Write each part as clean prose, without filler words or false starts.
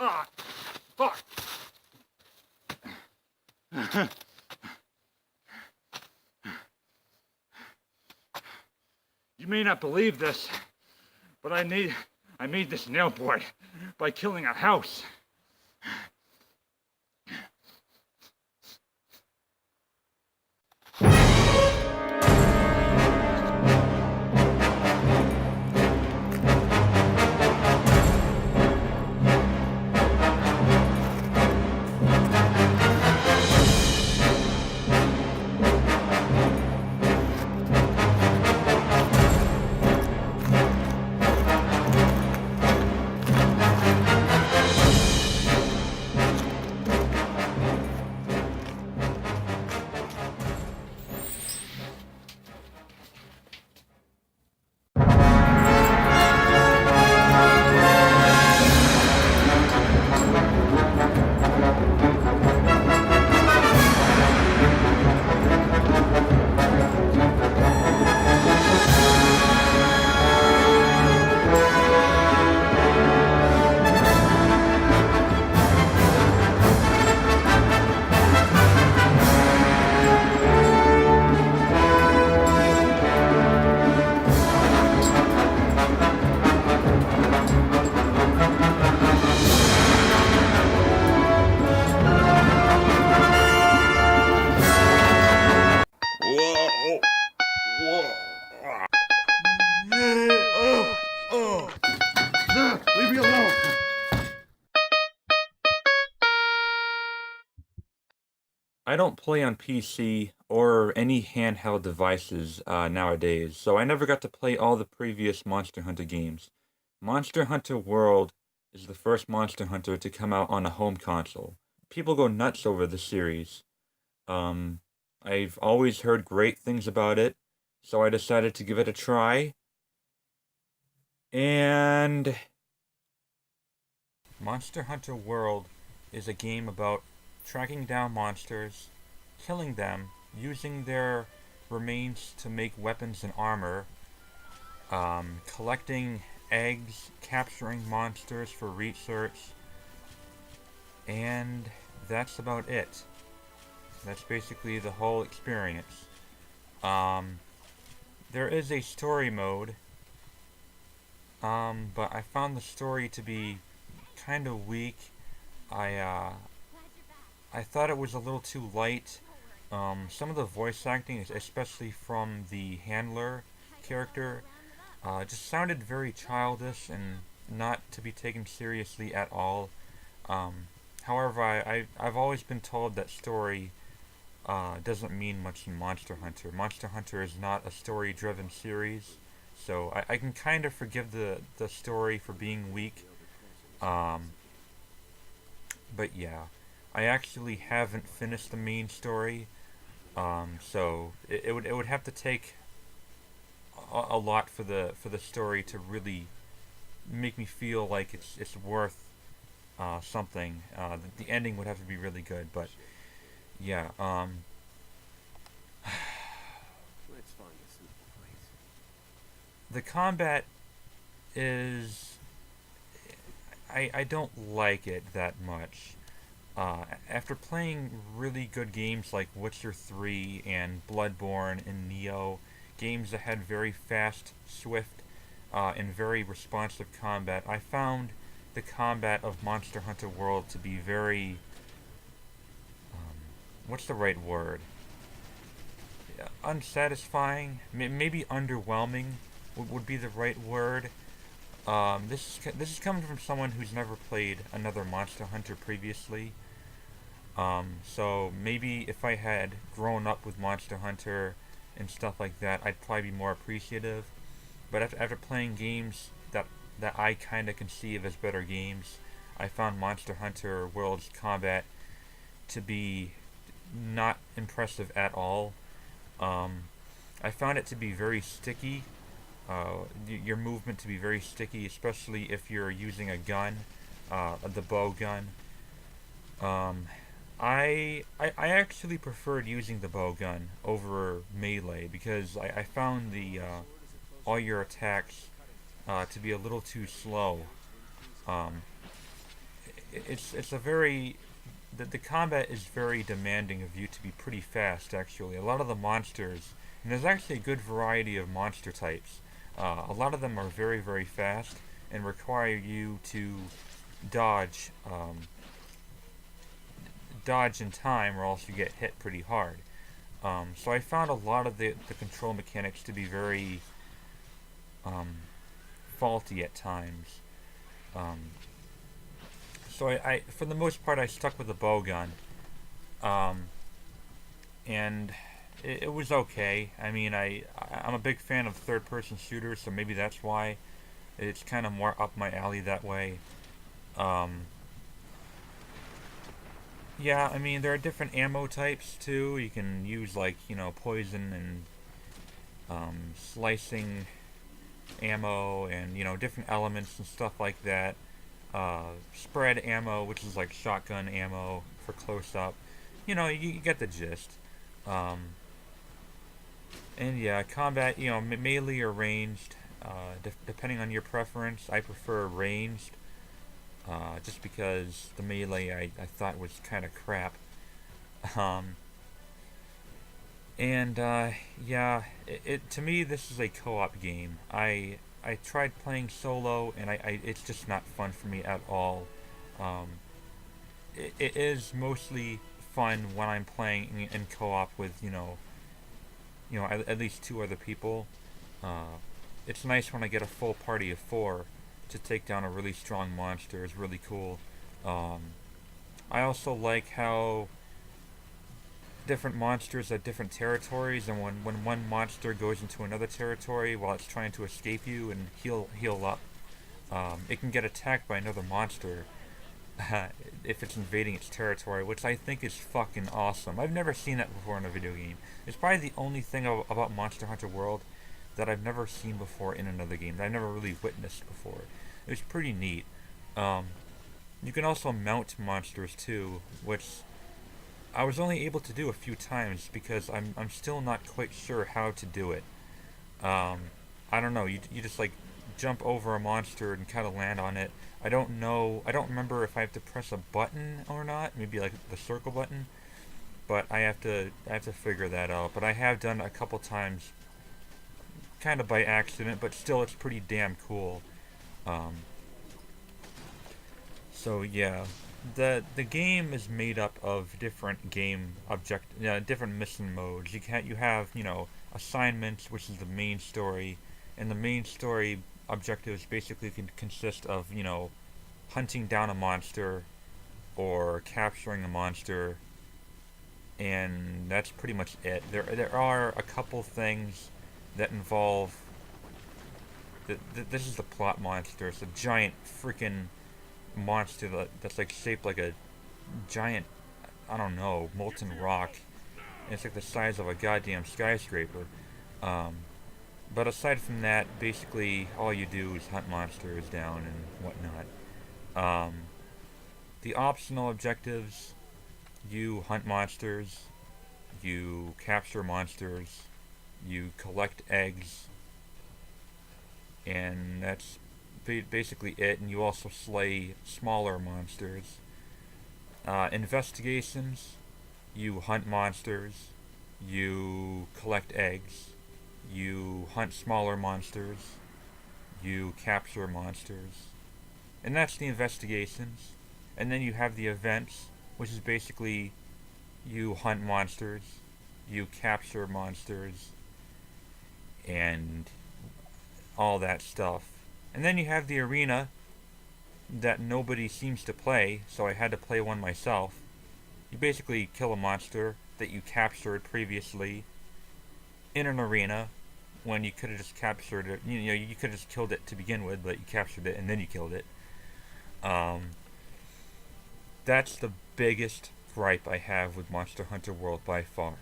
Ah, fuck. You may not believe this, but I made this nail board by killing a house. Leave me alone. I don't play on PC or any handheld devices nowadays, so I never got to play all the previous Monster Hunter games. Monster Hunter World is the first Monster Hunter to come out on a home console. People go nuts over the series. Um, I've always heard great things about it, so I decided to give it a try. And Monster Hunter World is a game about tracking down monsters, killing them, using their remains to make weapons and armor, collecting eggs, capturing monsters for research, and that's about it. That's basically the whole experience. There is a story mode, but I found the story to be kind of weak. I thought it was a little too light. Some of the voice acting, especially from the handler character, just sounded very childish and not to be taken seriously at all. However, I've always been told that story doesn't mean much in Monster Hunter. Monster Hunter is not a story-driven series, so I can kind of forgive the story for being weak. Um, but yeah, I actually haven't finished the main story, so it would have to take a lot for the story to really make me feel like it's worth something. The ending would have to be really good, but yeah. Let's find a suitable place. The combat is I don't like it that much. After playing really good games like Witcher 3 and Bloodborne and Nioh, games that had very fast, swift, and very responsive combat, I found the combat of Monster Hunter World to be very, what's the right word? Unsatisfying, maybe underwhelming would be the right word. This is coming from someone who's never played another Monster Hunter previously. So maybe if I had grown up with Monster Hunter and stuff like that, I'd probably be more appreciative. But after playing games that I kind of conceive as better games, I found Monster Hunter World's combat to be not impressive at all. I found it to be very sticky. Your movement to be very sticky, especially if you're using a gun, the bow gun. I actually preferred using the bow gun over melee because I found the all your attacks to be a little too slow. Um, it's a very the combat is very demanding of you to be pretty fast. Actually, a lot of the monsters, and there's actually a good variety of monster types. A lot of them are very fast and require you to dodge dodge in time, or else you get hit pretty hard. So I found a lot of the control mechanics to be very um, faulty at times. Um, so for the most part, I stuck with the bow gun, um, and it was okay. I mean, I'm a big fan of third-person shooters, so maybe that's why it's kind of more up my alley that way. Um, yeah, I mean, there are different ammo types too. You can use like poison and slicing ammo, and different elements and stuff like that. Spread ammo, which is like shotgun ammo for close up. You get the gist. Um, and yeah, combat, melee or ranged, depending on your preference. I prefer ranged, just because the melee I thought was kind of crap. Um, and yeah, to me this is a co-op game. I tried playing solo, and it's just not fun for me at all. Um, it is mostly fun when I'm playing in co-op with at least two other people. Uh, it's nice when I get a full party of four to take down a really strong monster. It's really cool. Um, I also like how different monsters have different territories, and when one monster goes into another territory while it's trying to escape you and heal up, it can get attacked by another monster if it's invading its territory, which I think is fucking awesome. I've never seen that before in a video game. It's probably the only thing about Monster Hunter World that I've never seen before in another game, that I've never really witnessed before. It was pretty neat. Um, you can also mount monsters too, which I was only able to do a few times because I'm still not quite sure how to do it. Um, I don't know. You just like jump over a monster and kind of land on it. I don't know. I don't remember if I have to press a button or not. Maybe like the circle button. But I have to figure that out. But I have done it a couple times, kind of by accident. But still, it's pretty damn cool. Um, so yeah, the game is made up of different different mission modes. You have assignments, which is the main story, and the main story objectives basically can consist of hunting down a monster or capturing a monster, and that's pretty much it. There are a couple things that involve. This is the plot monster. It's a giant freaking monster that's like shaped like a giant, I don't know, molten rock. And it's like the size of a goddamn skyscraper. Um, but aside from that, basically all you do is hunt monsters down and whatnot. Um, the optional objectives: you hunt monsters, you capture monsters, you collect eggs, and that's basically it. And you also slay smaller monsters. Investigations: you hunt monsters, you collect eggs, you hunt smaller monsters, you capture monsters, and that's the investigations. And then you have the events, which is basically you hunt monsters, you capture monsters, and all that stuff. And then you have the arena that nobody seems to play, so I had to play one myself. You basically kill a monster that you captured previously in an arena, when you could have just captured it. You could have just killed it to begin with, but you captured it and then you killed it. That's the biggest gripe I have with Monster Hunter World by far,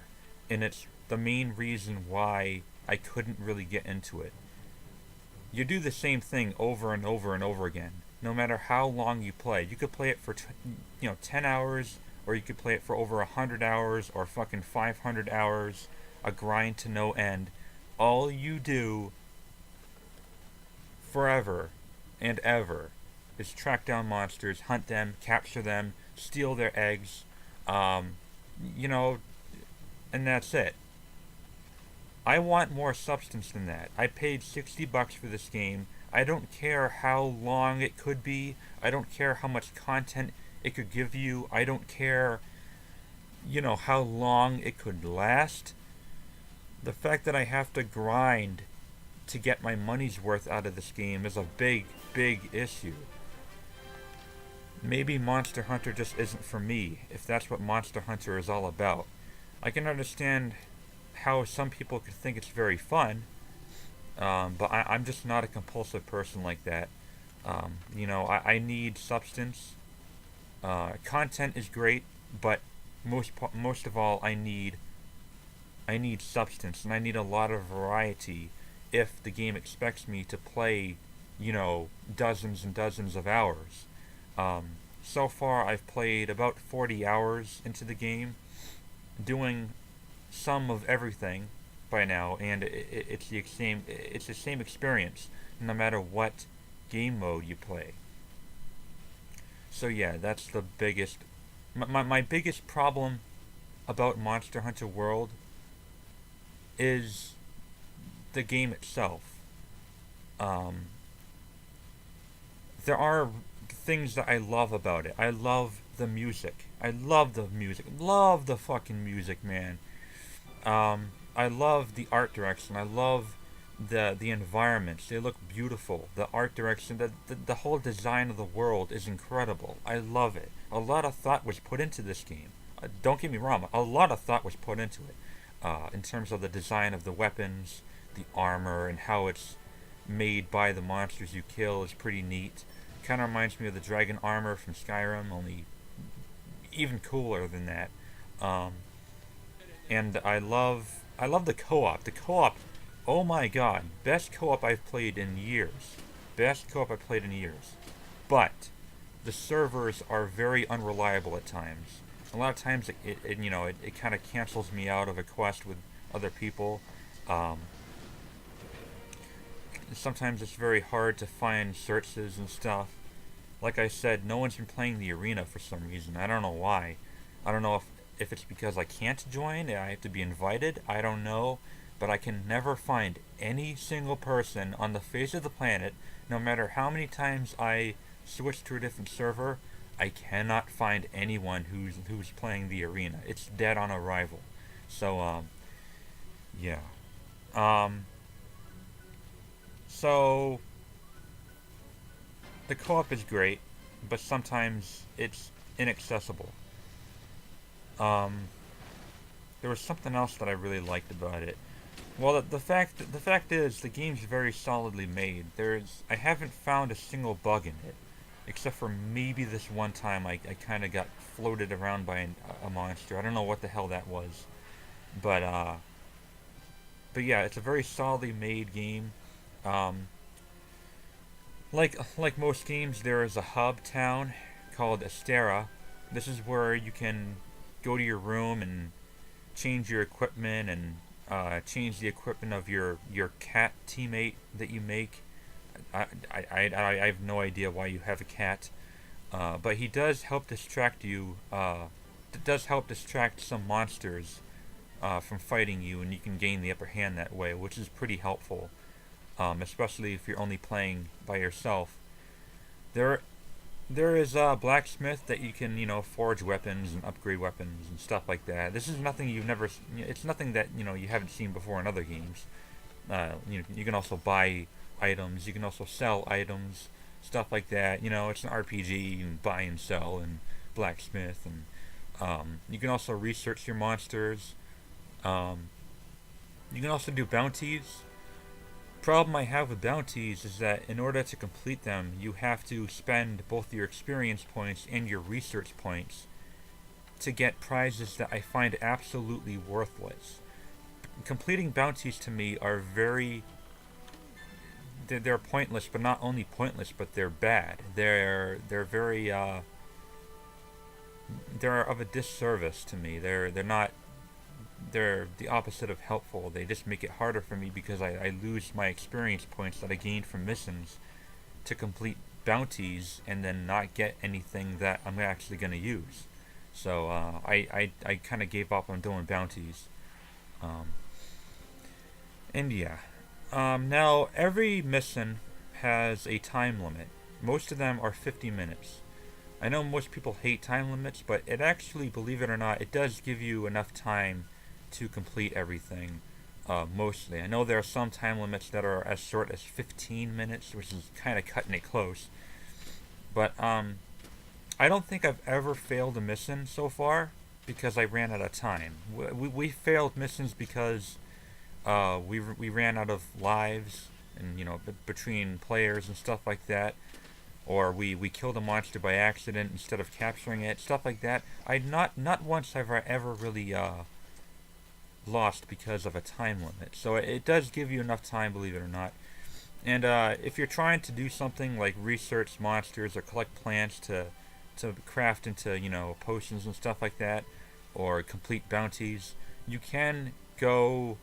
and it's the main reason why I couldn't really get into it. You do the same thing over and over and over again, no matter how long you play. You could play it for 10 hours, or you could play it for over 100 hours, or fucking 500 hours, a grind to no end. All you do forever and ever is track down monsters, hunt them, capture them, steal their eggs, you know, and that's it. I want more substance than that. I paid $60 for this game. I don't care how long it could be. I don't care how much content it could give you. I don't care, how long it could last. The fact that I have to grind to get my money's worth out of this game is a big, big issue. Maybe Monster Hunter just isn't for me, if that's what Monster Hunter is all about. I can understand how some people could think it's very fun, but I'm just not a compulsive person like that. I need substance. Content is great, but most of all, I need substance, and I need a lot of variety if the game expects me to play, dozens and dozens of hours. So far, I've played about 40 hours into the game, doing some of everything by now, and it's the same experience no matter what game mode you play. So yeah, that's the biggest. My biggest problem about Monster Hunter World is the game itself. There are things that I love about it. I love the music. I love the music. Love the fucking music, man. I love the art direction. I love the environments. They look beautiful. The art direction, the whole design of the world is incredible. I love it. A lot of thought was put into this game. Don't get me wrong. A lot of thought was put into it. In terms of the design of the weapons, the armor, and how it's made by the monsters you kill is pretty neat. Kind of reminds me of the dragon armor from Skyrim, only even cooler than that. And I love the co-op. The co-op, oh my god, best co-op I've played in years. Best co-op I've played in years. But the servers are very unreliable at times. A lot of times it kind of cancels me out of a quest with other people. Sometimes it's very hard to find searches and stuff. Like I said, no one's been playing the arena for some reason. I don't know why. I don't know if it's because I can't join, I have to be invited, I don't know. But I can never find any single person on the face of the planet, no matter how many times I switch to a different server, I cannot find anyone who's playing the arena. It's dead on arrival. So, yeah. So the co-op is great, but sometimes it's inaccessible. There was something else that I really liked about it. Well, the fact is, the game's very solidly made. I haven't found a single bug in it, except for maybe this one time I kind of got floated around by a monster. I don't know what the hell that was, but yeah, it's a very solidly made game. Like most games, there is a hub town called Astera. This is where you can go to your room and change your equipment and change the equipment of your cat teammate that you make. I have no idea why you have a cat, but he does help distract you. Does help distract some monsters from fighting you, and you can gain the upper hand that way, which is pretty helpful. Especially if you're only playing by yourself. There is a blacksmith that you can, forge weapons and upgrade weapons and stuff like that. This is nothing you've never. It's nothing that you haven't seen before in other games. You can also buy items. You can also sell items, stuff like that. It's an RPG. You can buy and sell and blacksmith, and you can also research your monsters. You can also do bounties. Problem I have with bounties is that in order to complete them, you have to spend both your experience points and your research points to get prizes that I find absolutely worthless. Completing bounties to me are they're pointless, but not only pointless, but they're bad. They're very they're of a disservice to me. They're the opposite of helpful. They just make it harder for me because I lose my experience points that I gained from missions to complete bounties and then not get anything that I'm actually going to use. So I kind of gave up on doing bounties. Um, and yeah. Now, every mission has a time limit. Most of them are 50 minutes. I know most people hate time limits, but it actually, believe it or not, it does give you enough time to complete everything, mostly. I know there are some time limits that are as short as 15 minutes, which is kind of cutting it close. But, I don't think I've ever failed a mission so far because I ran out of time. We failed missions because we ran out of lives and, between players and stuff like that. Or we killed a monster by accident instead of capturing it, stuff like that. Not once have I ever really lost because of a time limit. So it does give you enough time, believe it or not. And if you're trying to do something like research monsters or collect plants to craft into potions and stuff like that, or complete bounties, you can go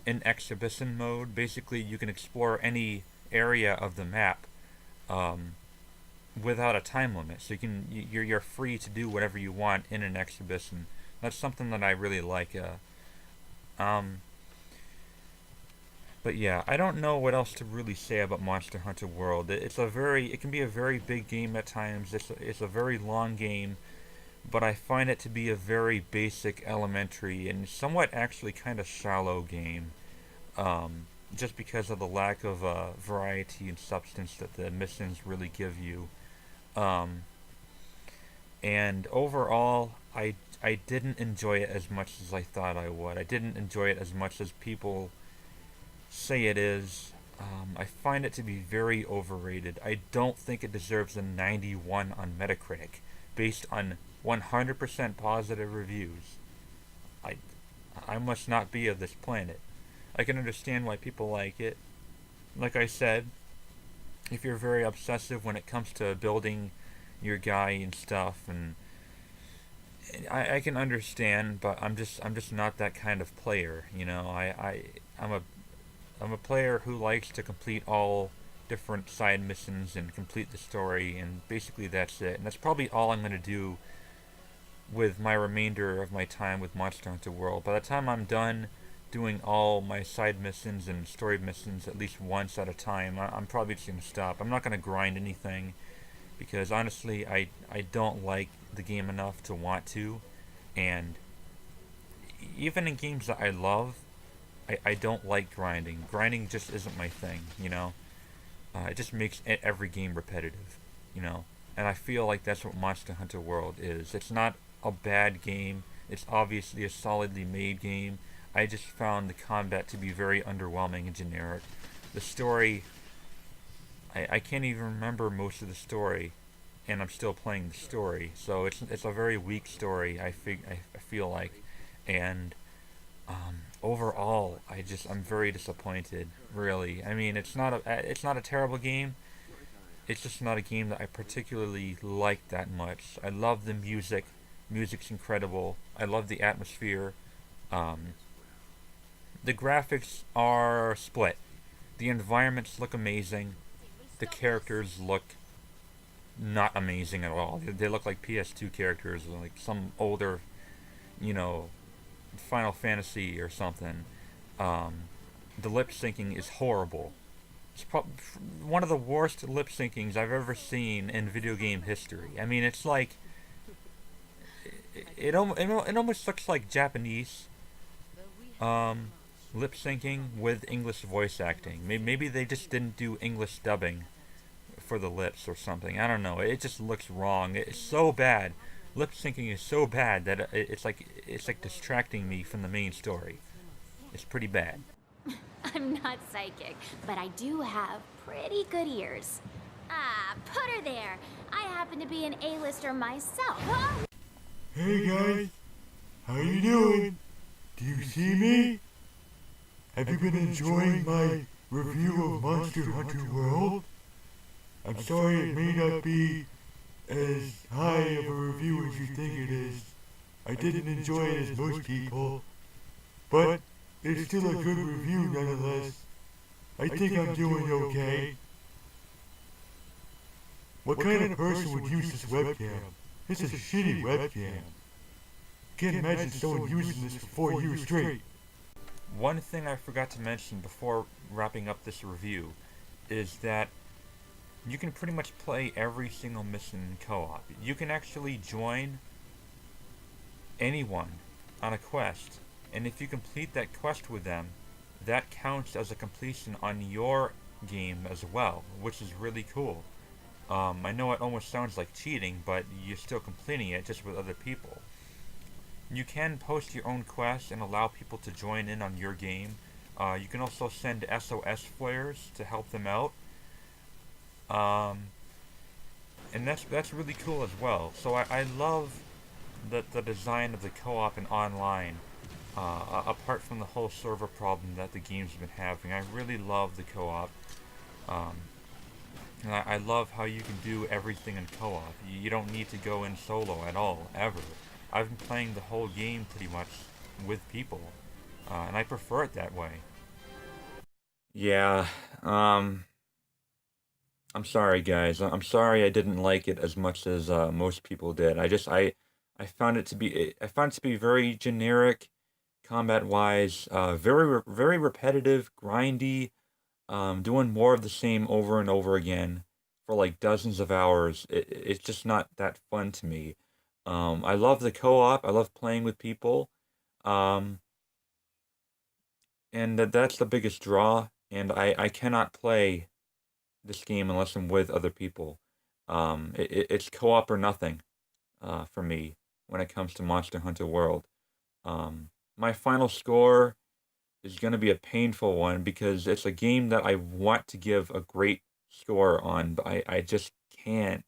in exhibition mode. Basically, you can explore any area of the map. Without a time limit, so you're free to do whatever you want in an exhibition. That's something that I really like. But yeah, I don't know what else to really say about Monster Hunter World. It can be a very big game at times. It's a very long game, but I find it to be a very basic, elementary, and somewhat actually kind of shallow game. Just because of the lack of variety and substance that the missions really give you. And overall, I didn't enjoy it as much as I thought I would. I didn't enjoy it as much as people say it is. I find it to be very overrated. I don't think it deserves a 91 on Metacritic, based on 100% positive reviews. I must not be of this planet. I can understand why people like it. Like I said, if you're very obsessive when it comes to building your guy and stuff, and I can understand, but I'm just not that kind of player. I'm a player who likes to complete all different side missions and complete the story, and basically that's it. And that's probably all I'm gonna do with my remainder of my time with Monster Hunter World. By the time I'm done doing all my side missions and story missions at least once at a time, I'm probably just going to stop. I'm not going to grind anything because honestly I don't like the game enough to want to, and even in games that I love, I don't like grinding. Grinding just isn't my thing, it just makes every game repetitive, and I feel like that's what Monster Hunter World is. It's not a bad game, it's obviously a solidly made game. I just found the combat to be very underwhelming and generic. The story, I can't even remember most of the story, and I'm still playing the story. So it's a very weak story. I feel like, and overall, I'm very disappointed. Really, I mean, it's not a terrible game. It's just not a game that I particularly like that much. I love the music. Music's incredible. I love the atmosphere. The graphics are split. The environments look amazing. The characters look not amazing at all. They look like PS2 characters, like some older, Final Fantasy or something. The lip syncing is horrible. It's one of the worst lip syncings I've ever seen in video game history. I mean, it's like it almost looks like Japanese lip syncing with English voice acting. Maybe they just didn't do English dubbing for the lips or something. I don't know. It just looks wrong. It's so bad. Lip syncing is so bad that it's like distracting me from the main story. It's pretty bad. I'm not psychic, but I do have pretty good ears. Ah, put her there. I happen to be an A-lister myself, huh? Hey guys, how you doing? Do you see me? Have you been enjoying my review of Monster Hunter World? I'm sorry it may not be as high of a review as you think it is. I didn't enjoy it as most people, but it's still a good review nonetheless. I think I'm doing okay. What kind of person would use this webcam? This is a shitty webcam. Can't imagine someone using this for 4 years straight. One thing I forgot to mention before wrapping up this review is that you can pretty much play every single mission in co-op. You can actually join anyone on a quest, and if you complete that quest with them, that counts as a completion on your game as well, which is really cool. I know it almost sounds like cheating, but you're still completing it just with other people. You can post your own quests and allow people to join in on your game. You can also send SOS flares to help them out. And that's really cool as well. So I love the design of the co-op and online. Apart from the whole server problem that the game's been having, I really love the co-op. And I love how you can do everything in co-op. You don't need to go in solo at all, ever. I've been playing the whole game pretty much with people, and I prefer it that way. Yeah, I'm sorry, guys. I'm sorry I didn't like it as much as most people did. I found it to be very generic, combat-wise, very repetitive, grindy, doing more of the same over and over again for like dozens of hours. It's just not that fun to me. I love the co-op. I love playing with people. Um, and that's the biggest draw. And I cannot play this game unless I'm with other people. It's co-op or nothing for me when it comes to Monster Hunter World. My final score is going to be a painful one because it's a game that I want to give a great score on, but I just can't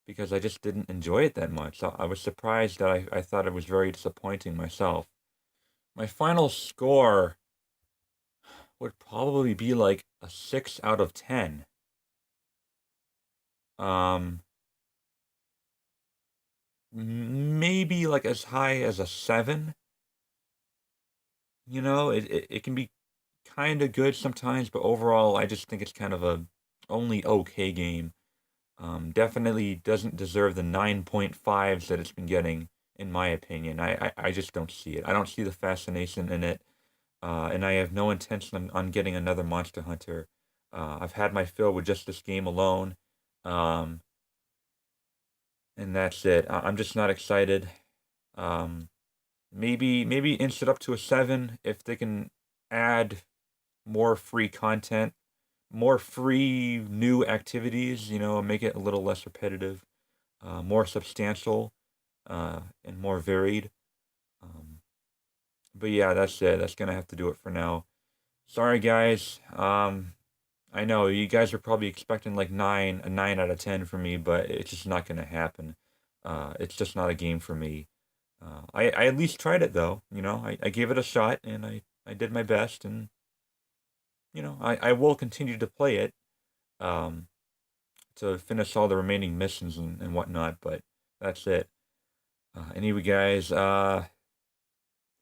because I just didn't enjoy it that much. I was surprised that I thought it was very disappointing myself. My final score would probably be like a 6 out of 10. Um, maybe like as high as a 7. You know, it can be kind of good sometimes, but overall, I just think it's kind of a only okay game. Definitely doesn't deserve the 9.5s that it's been getting, in my opinion. I just don't see it. I don't see the fascination in it, and I have no intention on getting another Monster Hunter. I've had my fill with just this game alone, um, and that's it. I'm just not excited. Um, maybe inch it up to a 7 if they can add more free content, more free new activities, make it a little less repetitive, more substantial, and more varied. Um, but yeah, that's it. That's gonna have to do it for now. Sorry, guys. I know you guys are probably expecting like a 9 out of 10 for me, but it's just not gonna happen. It's just not a game for me. I at least tried it though. I gave it a shot and I did my best, and I will continue to play it um, to finish all the remaining missions and whatnot, but that's it. Anyway, guys,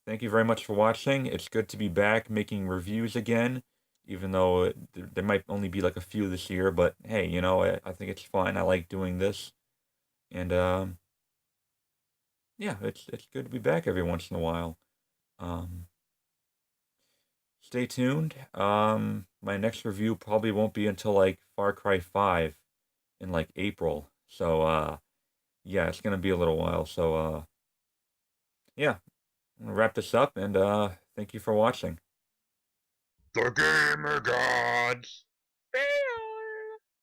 thank you very much for watching. It's good to be back making reviews again, even though there might only be like a few this year, but hey, I think it's fun. I like doing this, and yeah, it's good to be back every once in a while. Um, Stay tuned. My next review probably won't be until like Far Cry 5 in like April. So yeah, it's gonna be a little while. So yeah, I'm gonna wrap this up and thank you for watching. The Gamer Gods!